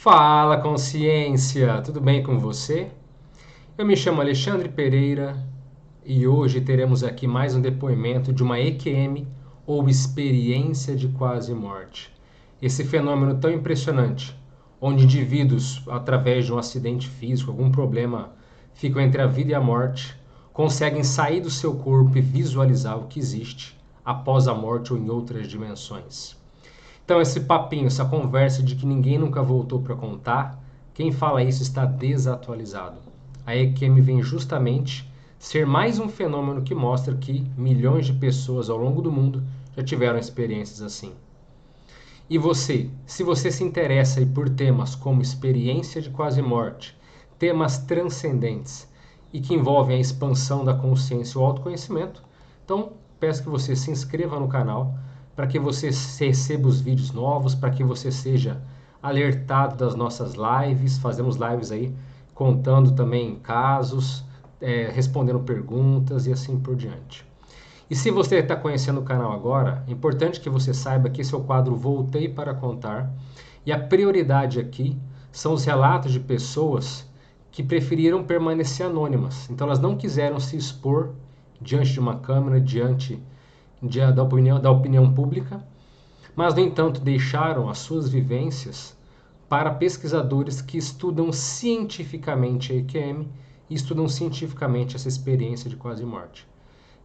Fala, consciência! Tudo bem com você? Eu me chamo Alexandre Pereira e hoje teremos aqui mais um depoimento de uma EQM ou experiência de quase morte. Esse fenômeno tão impressionante, onde indivíduos, através de um acidente físico, algum problema, ficam entre a vida e a morte, conseguem sair do seu corpo e visualizar o que existe após a morte ou em outras dimensões. Então, esse papinho, essa conversa de que ninguém nunca voltou para contar, quem fala isso está desatualizado. A EQM vem justamente ser mais um fenômeno que mostra que milhões de pessoas ao longo do mundo já tiveram experiências assim. E você, se você se interessa aí por temas como experiência de quase morte, temas transcendentes e que envolvem a expansão da consciência e o autoconhecimento, então peço que você se inscreva no canal para que você receba os vídeos novos, para que você seja alertado das nossas lives. Fazemos lives aí contando também casos, respondendo perguntas e assim por diante. E se você está conhecendo o canal agora, é importante que você saiba que esse é o quadro Voltei para Contar e a prioridade aqui são os relatos de pessoas que preferiram permanecer anônimas. Então elas não quiseram se expor diante de uma câmera, diante da opinião pública, mas, no entanto, deixaram as suas vivências para pesquisadores que estudam cientificamente a EQM e estudam cientificamente essa experiência de quase morte.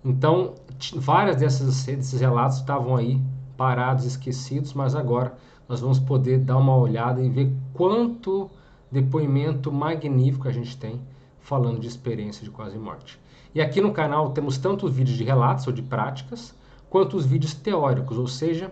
Então, vários desses relatos estavam aí parados, esquecidos, mas agora nós vamos poder dar uma olhada e ver quanto depoimento magnífico a gente tem falando de experiência de quase morte. E aqui no canal temos tanto vídeos de relatos ou de práticas, quanto os vídeos teóricos, ou seja,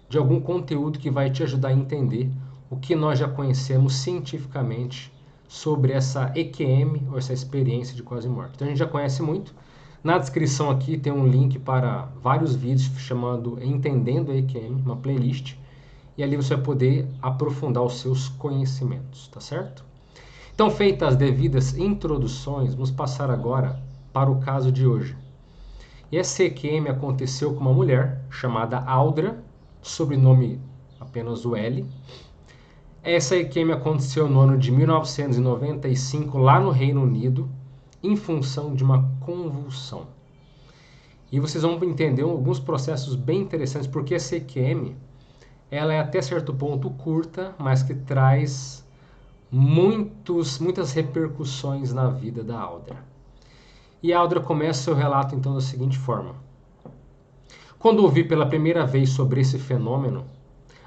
de algum conteúdo que vai te ajudar a entender o que nós já conhecemos cientificamente sobre essa EQM, ou essa experiência de quase morte. Então a gente já conhece muito. Na descrição aqui tem um link para vários vídeos chamado Entendendo a EQM, uma playlist, e ali você vai poder aprofundar os seus conhecimentos, tá certo? Então, feitas as devidas introduções, vamos passar agora para o caso de hoje. E essa EQM aconteceu com uma mulher chamada Audra, sobrenome apenas o L. Essa EQM aconteceu no ano de 1995, lá no Reino Unido, em função de uma convulsão. E vocês vão entender alguns processos bem interessantes, porque essa EQM ela é até certo ponto curta, mas que traz muitas repercussões na vida da Audra. E a Audra começa seu relato então da seguinte forma. Quando ouvi pela primeira vez sobre esse fenômeno,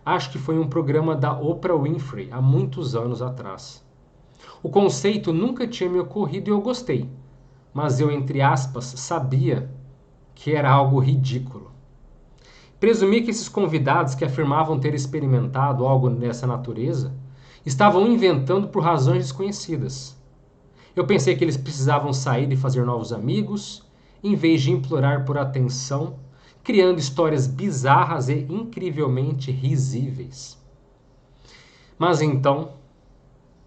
acho que foi um programa da Oprah Winfrey há muitos anos atrás. O conceito nunca tinha me ocorrido e eu gostei, mas eu, entre aspas, sabia que era algo ridículo. Presumi que esses convidados que afirmavam ter experimentado algo dessa natureza estavam inventando por razões desconhecidas. Eu pensei que eles precisavam sair e fazer novos amigos, em vez de implorar por atenção, criando histórias bizarras e incrivelmente risíveis. Mas então,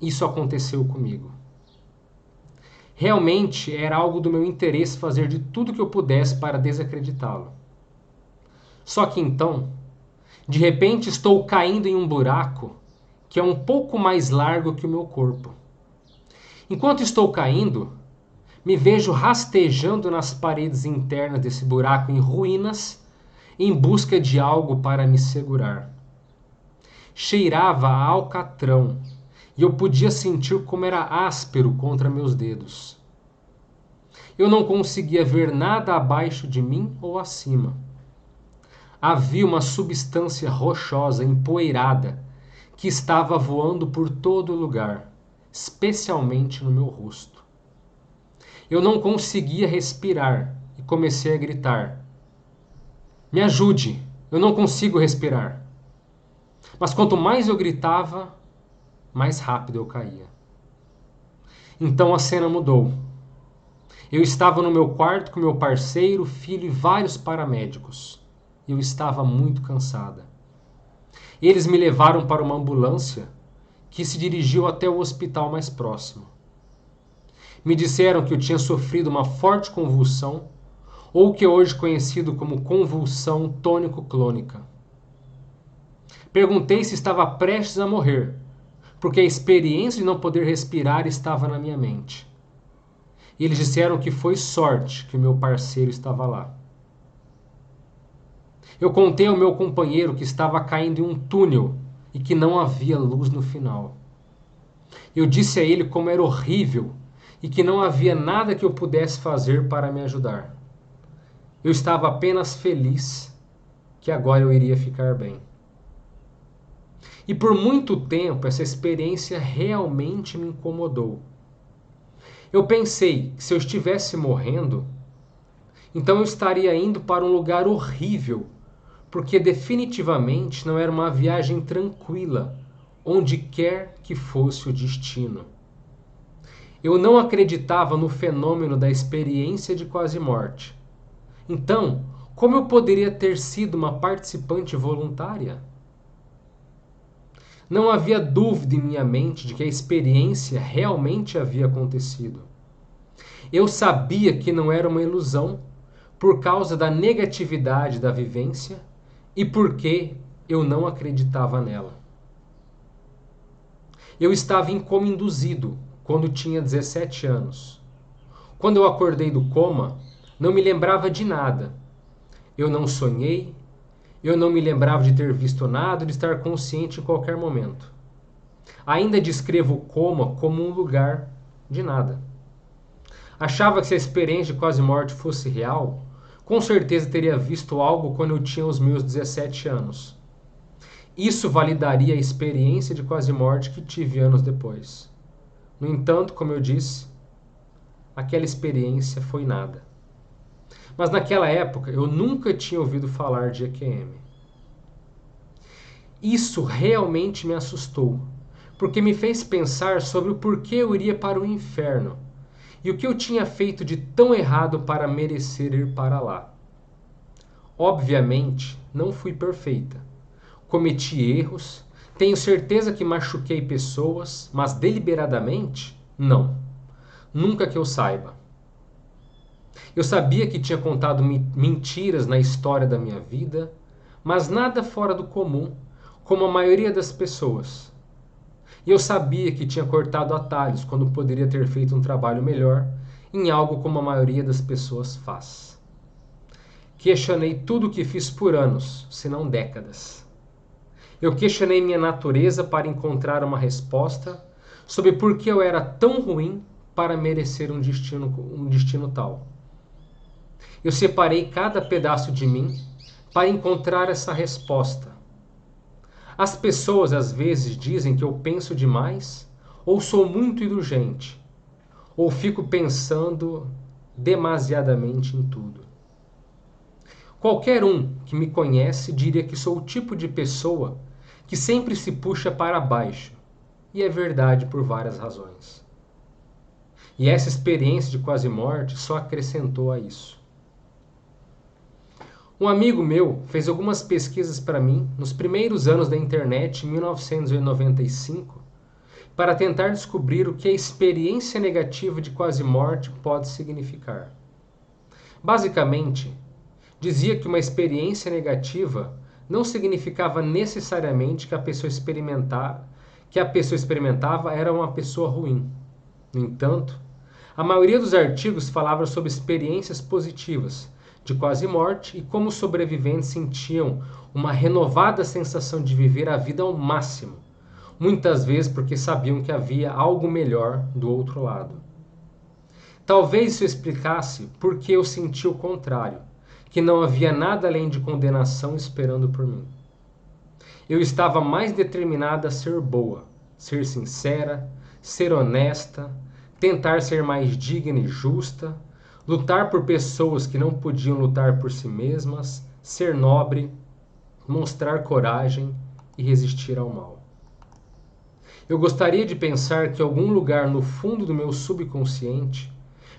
isso aconteceu comigo. Realmente era algo do meu interesse fazer de tudo que eu pudesse para desacreditá-lo. Só que então, de repente estou caindo em um buraco que é um pouco mais largo que o meu corpo. Enquanto estou caindo, me vejo rastejando nas paredes internas desse buraco em ruínas, em busca de algo para me segurar. Cheirava a alcatrão e eu podia sentir como era áspero contra meus dedos. Eu não conseguia ver nada abaixo de mim ou acima. Havia uma substância rochosa, empoeirada, que estava voando por todo lugar, especialmente no meu rosto. Eu não conseguia respirar e comecei a gritar. Me ajude, eu não consigo respirar. Mas quanto mais eu gritava, mais rápido eu caía. Então a cena mudou. Eu estava no meu quarto com meu parceiro, filho e vários paramédicos. Eu estava muito cansada. Eles me levaram para uma ambulância que se dirigiu até o hospital mais próximo. Me disseram que eu tinha sofrido uma forte convulsão, ou que é hoje conhecido como convulsão tônico-clônica. Perguntei se estava prestes a morrer, porque a experiência de não poder respirar estava na minha mente. E eles disseram que foi sorte que o meu parceiro estava lá. Eu contei ao meu companheiro que estava caindo em um túnel e que não havia luz no final. Eu disse a ele como era horrível e que não havia nada que eu pudesse fazer para me ajudar. Eu estava apenas feliz que agora eu iria ficar bem. E por muito tempo essa experiência realmente me incomodou. Eu pensei que se eu estivesse morrendo, então eu estaria indo para um lugar horrível, porque definitivamente não era uma viagem tranquila, onde quer que fosse o destino. Eu não acreditava no fenômeno da experiência de quase morte. Então, como eu poderia ter sido uma participante voluntária? Não havia dúvida em minha mente de que a experiência realmente havia acontecido. Eu sabia que não era uma ilusão por causa da negatividade da vivência e porque eu não acreditava nela. Eu estava em coma induzido quando tinha 17 anos. Quando eu acordei do coma, não me lembrava de nada. Eu não sonhei, eu não me lembrava de ter visto nada, de estar consciente em qualquer momento. Ainda descrevo o coma como um lugar de nada. Achava que se a experiência de quase morte fosse real, com certeza teria visto algo quando eu tinha os meus 17 anos. Isso validaria a experiência de quase morte que tive anos depois. No entanto, como eu disse, aquela experiência foi nada. Mas naquela época eu nunca tinha ouvido falar de EQM. Isso realmente me assustou, porque me fez pensar sobre o porquê eu iria para o inferno e o que eu tinha feito de tão errado para merecer ir para lá. Obviamente, não fui perfeita. Cometi erros, tenho certeza que machuquei pessoas, mas deliberadamente, não. Nunca que eu saiba. Eu sabia que tinha contado mentiras na história da minha vida, mas nada fora do comum, como a maioria das pessoas. E eu sabia que tinha cortado atalhos quando poderia ter feito um trabalho melhor em algo como a maioria das pessoas faz. Questionei tudo o que fiz por anos, se não décadas. Eu questionei minha natureza para encontrar uma resposta sobre por que eu era tão ruim para merecer um destino tal. Eu separei cada pedaço de mim para encontrar essa resposta. As pessoas às vezes dizem que eu penso demais, ou sou muito indulgente, ou fico pensando demasiadamente em tudo. Qualquer um que me conhece diria que sou o tipo de pessoa que sempre se puxa para baixo, e é verdade por várias razões. E essa experiência de quase morte só acrescentou a isso. Um amigo meu fez algumas pesquisas para mim nos primeiros anos da internet, em 1995, para tentar descobrir o que a experiência negativa de quase morte pode significar. Basicamente, dizia que uma experiência negativa não significava necessariamente que a pessoa experimentava era uma pessoa ruim. No entanto, a maioria dos artigos falava sobre experiências positivas de quase morte e como os sobreviventes sentiam uma renovada sensação de viver a vida ao máximo, muitas vezes porque sabiam que havia algo melhor do outro lado. Talvez isso explicasse por que eu senti o contrário, que não havia nada além de condenação esperando por mim. Eu estava mais determinada a ser boa, ser sincera, ser honesta, tentar ser mais digna e justa, lutar por pessoas que não podiam lutar por si mesmas, ser nobre, mostrar coragem e resistir ao mal. Eu gostaria de pensar que em algum lugar no fundo do meu subconsciente,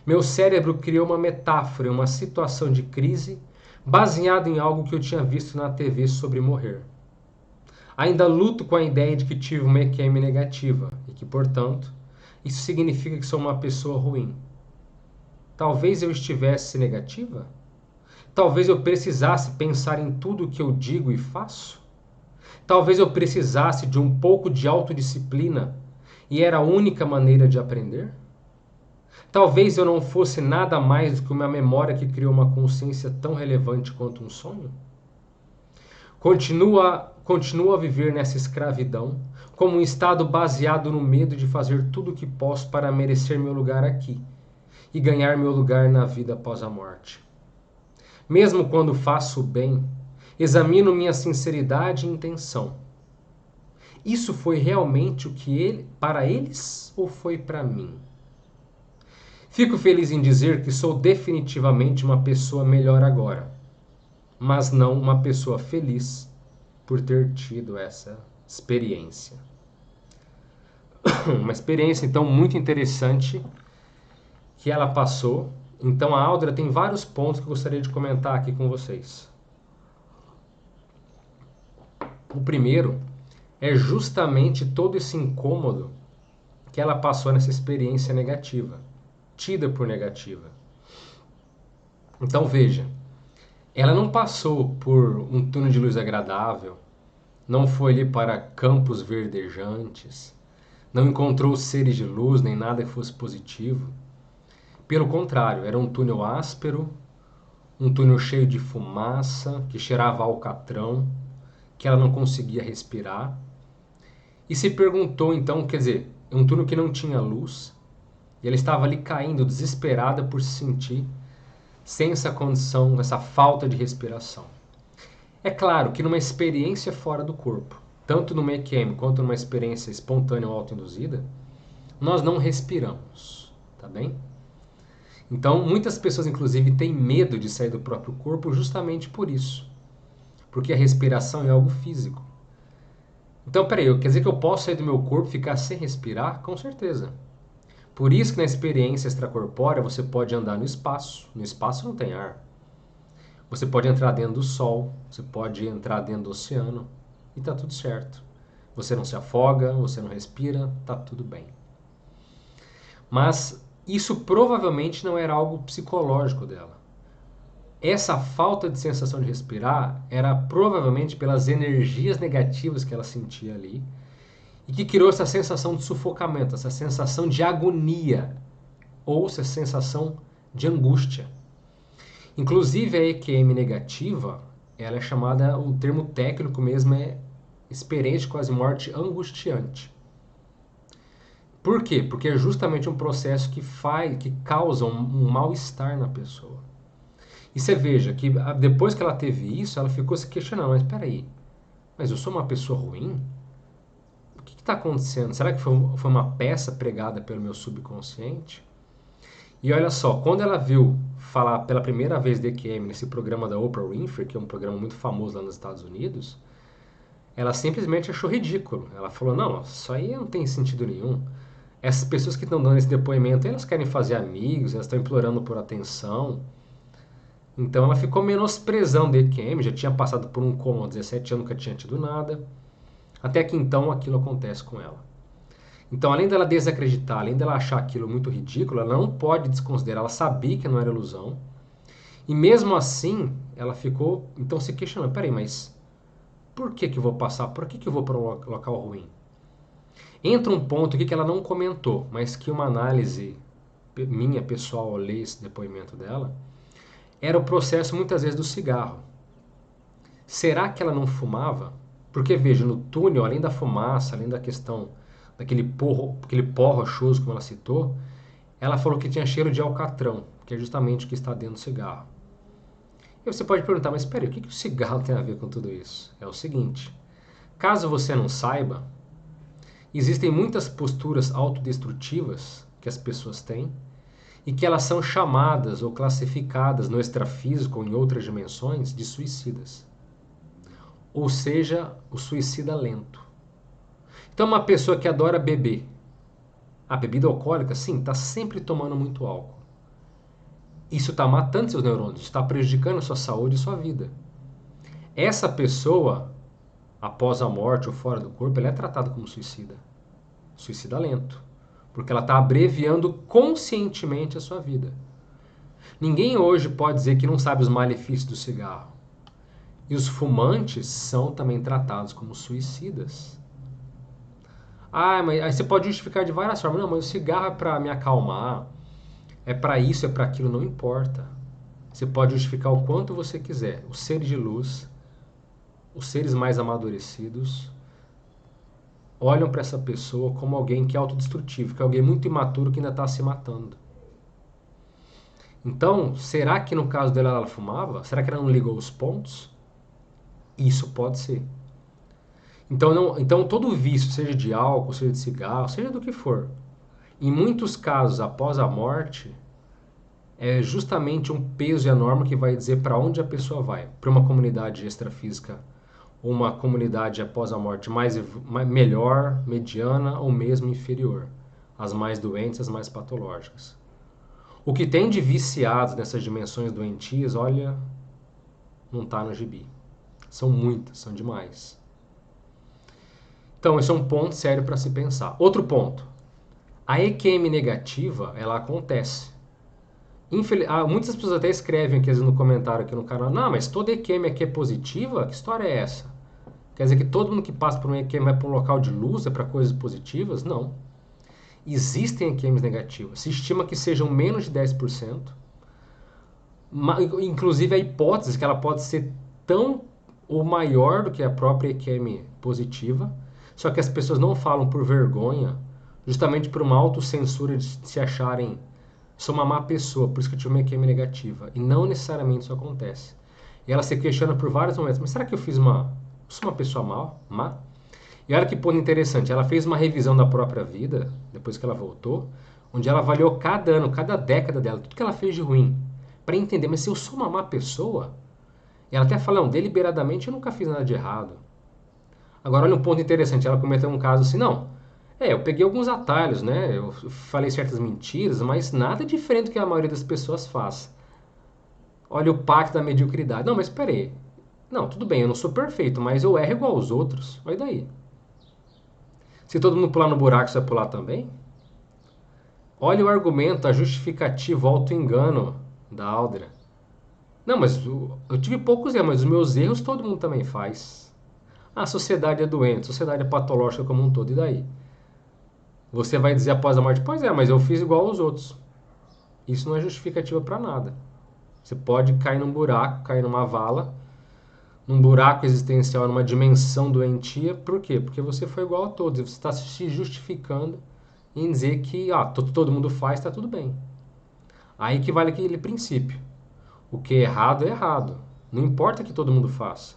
meu cérebro criou uma metáfora, uma situação de crise, baseado em algo que eu tinha visto na TV sobre morrer. Ainda luto com a ideia de que tive uma EQM negativa e que, portanto, isso significa que sou uma pessoa ruim. Talvez eu estivesse negativa? Talvez eu precisasse pensar em tudo o que eu digo e faço? Talvez eu precisasse de um pouco de autodisciplina e era a única maneira de aprender? Talvez eu não fosse nada mais do que uma memória que criou uma consciência tão relevante quanto um sonho? Continuo a viver nessa escravidão, como um estado baseado no medo de fazer tudo o que posso para merecer meu lugar aqui e ganhar meu lugar na vida após a morte. Mesmo quando faço o bem, examino minha sinceridade e intenção. Isso foi realmente o que para eles ou foi para mim? Fico feliz em dizer que sou definitivamente uma pessoa melhor agora, mas não uma pessoa feliz por ter tido essa experiência. Uma experiência, então, muito interessante que ela passou. Então, a Aldra tem vários pontos que eu gostaria de comentar aqui com vocês. O primeiro é justamente todo esse incômodo que ela passou nessa experiência negativa, tida por negativa. Então, veja, ela não passou por um túnel de luz agradável, não foi ali para campos verdejantes, não encontrou seres de luz nem nada que fosse positivo. Pelo contrário, era um túnel áspero, um túnel cheio de fumaça, que cheirava a alcatrão, que ela não conseguia respirar. E se perguntou então, quer dizer, um túnel que não tinha luz, e ela estava ali caindo, desesperada por se sentir sem essa condição, essa falta de respiração. É claro que numa experiência fora do corpo, tanto no EQM quanto numa experiência espontânea ou autoinduzida, nós não respiramos, tá bem? Então, muitas pessoas, inclusive, têm medo de sair do próprio corpo justamente por isso. Porque a respiração é algo físico. Então, peraí, quer dizer que eu posso sair do meu corpo e ficar sem respirar? Com certeza. Por isso que na experiência extracorpórea você pode andar no espaço. No espaço não tem ar. Você pode entrar dentro do sol, você pode entrar dentro do oceano e tá tudo certo. Você não se afoga, você não respira, tá tudo bem. Mas isso provavelmente não era algo psicológico dela. Essa falta de sensação de respirar era provavelmente pelas energias negativas que ela sentia ali e que criou essa sensação de sufocamento, essa sensação de agonia ou essa sensação de angústia. Inclusive a EQM negativa, ela é chamada, o termo técnico mesmo é experiência de quase morte angustiante. Por quê? Porque é justamente um processo que causa um mal-estar na pessoa. E você veja que depois que ela teve isso, ela ficou se questionando, mas peraí, mas eu sou uma pessoa ruim? O que está acontecendo? Será que foi uma peça pregada pelo meu subconsciente? E olha só, quando ela viu falar pela primeira vez de EQM nesse programa da Oprah Winfrey, que é um programa muito famoso lá nos Estados Unidos, ela simplesmente achou ridículo. Ela falou, não, isso aí não tem sentido nenhum. Essas pessoas que estão dando esse depoimento, elas querem fazer amigos, elas estão implorando por atenção. Então ela ficou menosprezando EQM, já tinha passado por um coma há 17 anos, nunca tinha tido nada. Até que então aquilo acontece com ela. Então, além dela desacreditar, além dela achar aquilo muito ridículo, ela não pode desconsiderar, ela sabia que não era ilusão. E mesmo assim, ela ficou então se questionando, peraí, mas por que eu vou passar? Por que eu vou para um local ruim? Entra um ponto aqui que ela não comentou, mas que uma análise minha pessoal ao ler esse depoimento dela, era o processo muitas vezes do cigarro. Será que ela não fumava? Porque veja, no túnel, além da fumaça, além da questão daquele pó rochoso, como ela citou, ela falou que tinha cheiro de alcatrão, que é justamente o que está dentro do cigarro. E você pode perguntar, mas espera, o que o cigarro tem a ver com tudo isso? É o seguinte, caso você não saiba, existem muitas posturas autodestrutivas que as pessoas têm e que elas são chamadas ou classificadas no extrafísico ou em outras dimensões de suicidas. Ou seja, o suicida lento. Então, uma pessoa que adora beber, a bebida alcoólica, sim, está sempre tomando muito álcool. Isso está matando seus neurônios, está prejudicando a sua saúde e sua vida. Essa pessoa, após a morte ou fora do corpo, ela é tratada como suicida. Suicida lento. Porque ela está abreviando conscientemente a sua vida. Ninguém hoje pode dizer que não sabe os malefícios do cigarro. E os fumantes são também tratados como suicidas. Ah, mas aí você pode justificar de várias formas. Não, mas o cigarro é para me acalmar, é para isso, é para aquilo, não importa. Você pode justificar o quanto você quiser. Os seres de luz, os seres mais amadurecidos, olham para essa pessoa como alguém que é autodestrutivo, que é alguém muito imaturo que ainda está se matando. Então, será que no caso dela ela fumava? Será que ela não ligou os pontos? Isso pode ser. Então, então todo vício, seja de álcool, seja de cigarro, seja do que for, em muitos casos após a morte, é justamente um peso enorme que vai dizer para onde a pessoa vai. Para uma comunidade extrafísica ou uma comunidade após a morte melhor, mediana ou mesmo inferior. As mais doentes, as mais patológicas. O que tem de viciados nessas dimensões doentias, olha, não está no gibi. São muitas, são demais. Então, esse é um ponto sério para se pensar. Outro ponto. A EQM negativa, ela acontece. Muitas pessoas até escrevem aqui no comentário aqui no canal, não, mas toda EQM aqui é positiva? Que história é essa? Quer dizer que todo mundo que passa por um EQM vai para um local de luz, é para coisas positivas? Não. Existem EQMs negativas. Se estima que sejam menos de 10%. Inclusive a hipótese que ela pode ser tão ou maior do que a própria EQM positiva, só que as pessoas não falam por vergonha, justamente por uma autocensura de se acharem sou uma má pessoa, por isso que eu tive uma EQM negativa. E não necessariamente isso acontece. E ela se questiona por vários momentos, mas será que eu sou uma pessoa má? E olha que ponto interessante, ela fez uma revisão da própria vida, depois que ela voltou, onde ela avaliou cada ano, cada década dela, tudo que ela fez de ruim, para entender, mas se eu sou uma má pessoa, e ela até fala, não, deliberadamente eu nunca fiz nada de errado. Agora olha um ponto interessante, ela cometeu um caso assim, não, eu peguei alguns atalhos, né, eu falei certas mentiras, mas nada diferente do que a maioria das pessoas faz. Olha o pacto da mediocridade. Não, mas peraí. Não, tudo bem, eu não sou perfeito, mas eu erro igual aos outros. Olha daí. Se todo mundo pular no buraco, você vai pular também? Olha o argumento, a justificativa, o auto-engano da Aldra. Não, mas eu tive poucos erros, mas os meus erros todo mundo também faz. A sociedade é doente, a sociedade é patológica como um todo, e daí? Você vai dizer após a morte, pois é, mas eu fiz igual aos outros. Isso não é justificativa para nada. Você pode cair num buraco, cair numa vala, num buraco existencial, numa dimensão doentia, por quê? Porque você foi igual a todos, e você está se justificando em dizer que todo mundo faz, está tudo bem. Aí que vale aquele princípio. O que é errado é errado. Não importa que todo mundo faça.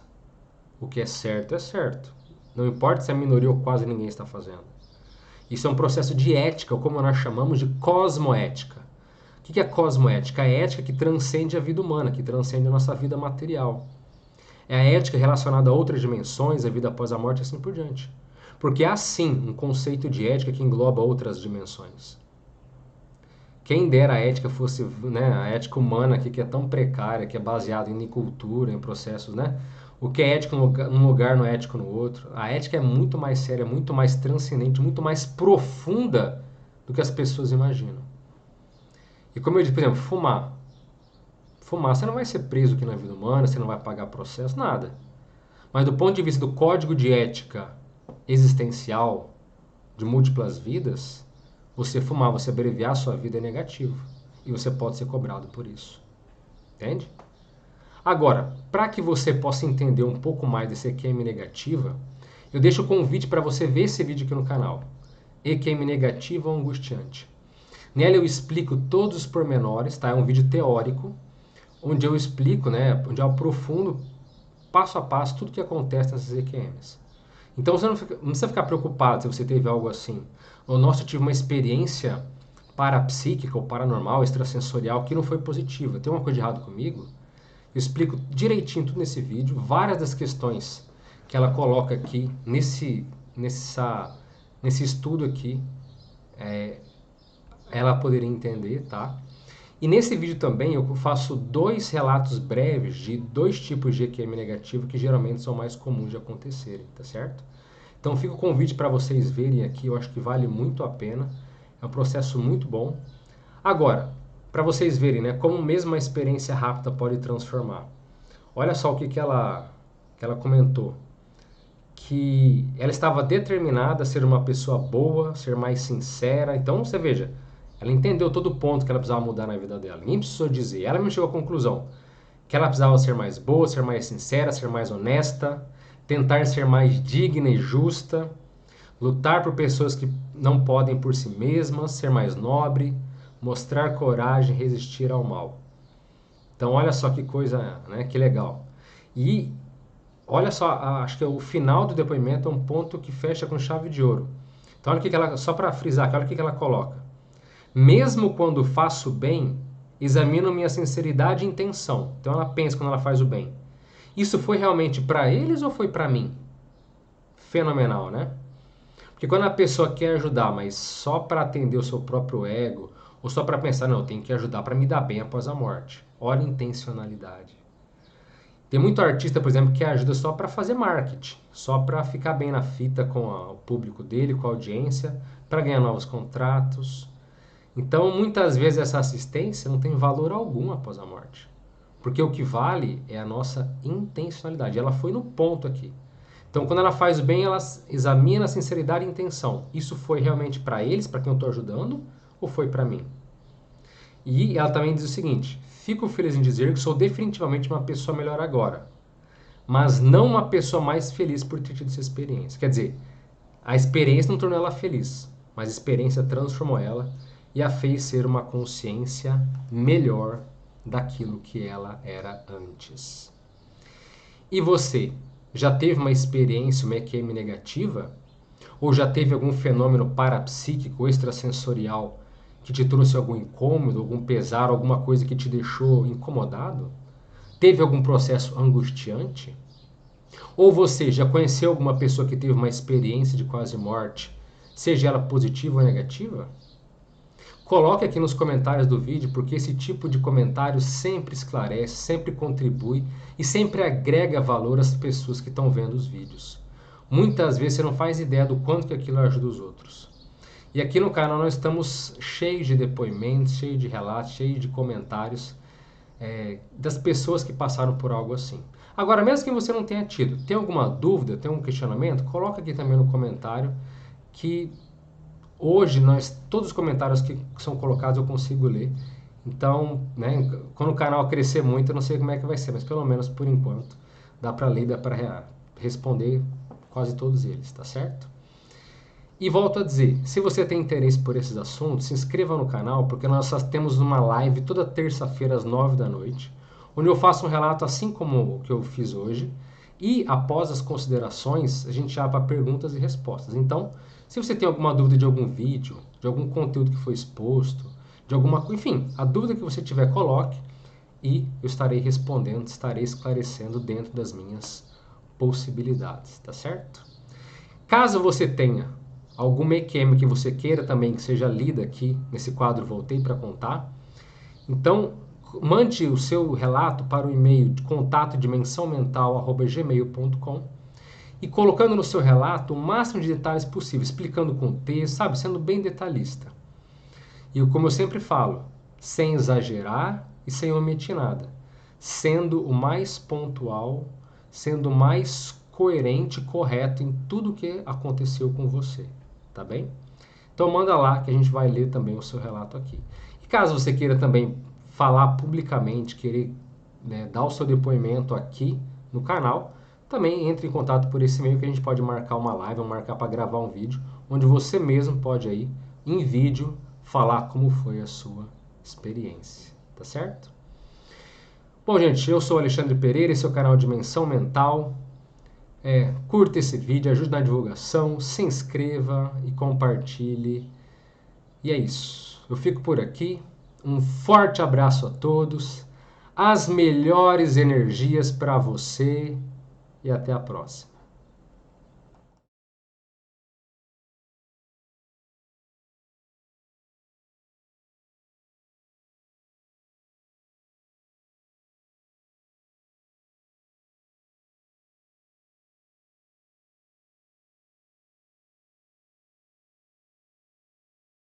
O que é certo é certo. Não importa se a minoria ou quase ninguém está fazendo. Isso é um processo de ética, ou como nós chamamos de cosmoética. O que é cosmoética? A ética que transcende a vida humana, que transcende a nossa vida material. É a ética relacionada a outras dimensões, a vida após a morte e assim por diante. Porque há sim um conceito de ética que engloba outras dimensões. Quem dera a ética fosse, né, a ética humana aqui, que é tão precária, que é baseada em cultura, em processos, né? O que é ético num lugar não é ético no outro. A ética é muito mais séria, muito mais transcendente, muito mais profunda do que as pessoas imaginam. E como eu disse, por exemplo, fumar. Fumar, você não vai ser preso aqui na vida humana, você não vai pagar processo, nada. Mas do ponto de vista do código de ética existencial de múltiplas vidas, você fumar, você abreviar a sua vida é negativo. E você pode ser cobrado por isso. Entende? Agora, para que você possa entender um pouco mais desse EQM negativa, eu deixo o convite para você ver esse vídeo aqui no canal. EQM negativa ou angustiante. Nela eu explico todos os pormenores, tá? É um vídeo teórico, onde eu explico, né, onde eu aprofundo passo a passo tudo que acontece nessas EQMs. Então você não precisa ficar preocupado se você teve algo assim. Ou nossa, eu tive uma experiência parapsíquica ou paranormal, extrasensorial, que não foi positiva. Tem uma coisa de errado comigo? Eu explico direitinho tudo nesse vídeo, várias das questões que ela coloca aqui nesse estudo aqui, ela poderia entender, tá? E nesse vídeo também eu faço dois relatos breves de dois tipos de EQM negativo que geralmente são mais comuns de acontecerem, tá certo? Então fica o convite para vocês verem aqui, eu acho que vale muito a pena, é um processo muito bom. Agora, para vocês verem, né, como mesmo uma experiência rápida pode transformar. Olha só o que ela comentou, que ela estava determinada a ser uma pessoa boa, ser mais sincera. Então, você veja, ela entendeu todo o ponto que ela precisava mudar na vida dela. Nem precisou dizer. Ela me chegou à conclusão que ela precisava ser mais boa, ser mais sincera, ser mais honesta, tentar ser mais digna e justa, lutar por pessoas que não podem por si mesmas, ser mais nobre, mostrar coragem, resistir ao mal. Então, olha só que coisa, né? Que legal. E olha só, acho que o final do depoimento é um ponto que fecha com chave de ouro. Então, olha o que ela, só para frisar, olha o que ela coloca. Mesmo quando faço bem, examino minha sinceridade e intenção. Então, ela pensa quando ela faz o bem. Isso foi realmente para eles ou foi para mim? Fenomenal, né? Porque quando a pessoa quer ajudar, mas só para atender o seu próprio ego, ou só para pensar, não, eu tenho que ajudar para me dar bem após a morte. Olha a intencionalidade. Tem muito artista, por exemplo, que ajuda só para fazer marketing, só para ficar bem na fita com o público dele, com a audiência, para ganhar novos contratos. Então, muitas vezes essa assistência não tem valor algum após a morte. Porque o que vale é a nossa intencionalidade. Ela foi no ponto aqui. Então, quando ela faz o bem, ela examina a sinceridade e intenção. Isso foi realmente para eles, para quem eu estou ajudando, ou foi para mim? E ela também diz o seguinte: fico feliz em dizer que sou definitivamente uma pessoa melhor agora, mas não uma pessoa mais feliz por ter tido essa experiência. Quer dizer, a experiência não tornou ela feliz, mas a experiência transformou ela e a fez ser uma consciência melhor daquilo que ela era antes. E você, já teve uma experiência, uma EQM negativa? Ou já teve algum fenômeno parapsíquico ou extrasensorial que te trouxe algum incômodo, algum pesar, alguma coisa que te deixou incomodado? Teve algum processo angustiante? Ou você já conheceu alguma pessoa que teve uma experiência de quase morte, seja ela positiva ou negativa? Coloque aqui nos comentários do vídeo, porque esse tipo de comentário sempre esclarece, sempre contribui e sempre agrega valor às pessoas que estão vendo os vídeos. Muitas vezes você não faz ideia do quanto que aquilo ajuda os outros. E aqui no canal nós estamos cheios de depoimentos, cheios de relatos, cheios de comentários das pessoas que passaram por algo assim. Agora, mesmo que você não tenha tido, tem alguma dúvida, tem algum questionamento, coloca aqui também no comentário que hoje todos os comentários que são colocados eu consigo ler. Então, né, quando o canal crescer muito, eu não sei como é que vai ser, mas pelo menos por enquanto dá para ler, dá para responder quase todos eles, tá certo? E volto a dizer, se você tem interesse por esses assuntos, se inscreva no canal, porque nós temos uma live toda terça-feira às 9 da noite, onde eu faço um relato assim como o que eu fiz hoje, e após as considerações, a gente abre para perguntas e respostas. Então, se você tem alguma dúvida de algum vídeo, de algum conteúdo que foi exposto, de alguma coisa, enfim, a dúvida que você tiver, coloque e eu estarei respondendo, estarei esclarecendo dentro das minhas possibilidades, tá certo? Caso você tenha alguma EQM que você queira também que seja lida aqui nesse quadro Voltei para Contar, então mande o seu relato para o e-mail de contato@dimensãomental@gmail.com e colocando no seu relato o máximo de detalhes possível, explicando o contexto, sabe, sendo bem detalhista. E como eu sempre falo, sem exagerar e sem omitir nada, sendo o mais pontual, sendo o mais coerente e correto em tudo que aconteceu com você, tá bem? Então manda lá que a gente vai ler também o seu relato aqui. E caso você queira também falar publicamente, querer, né, dar o seu depoimento aqui no canal, também entre em contato por esse e-mail que a gente pode marcar uma live ou marcar para gravar um vídeo, onde você mesmo pode aí, em vídeo, falar como foi a sua experiência, tá certo? Bom, gente, eu sou Alexandre Pereira, esse é o canal Dimensão Mental. Curta esse vídeo, ajude na divulgação, se inscreva e compartilhe. E é isso. Eu fico por aqui. Um forte abraço a todos. As melhores energias para você e até a próxima.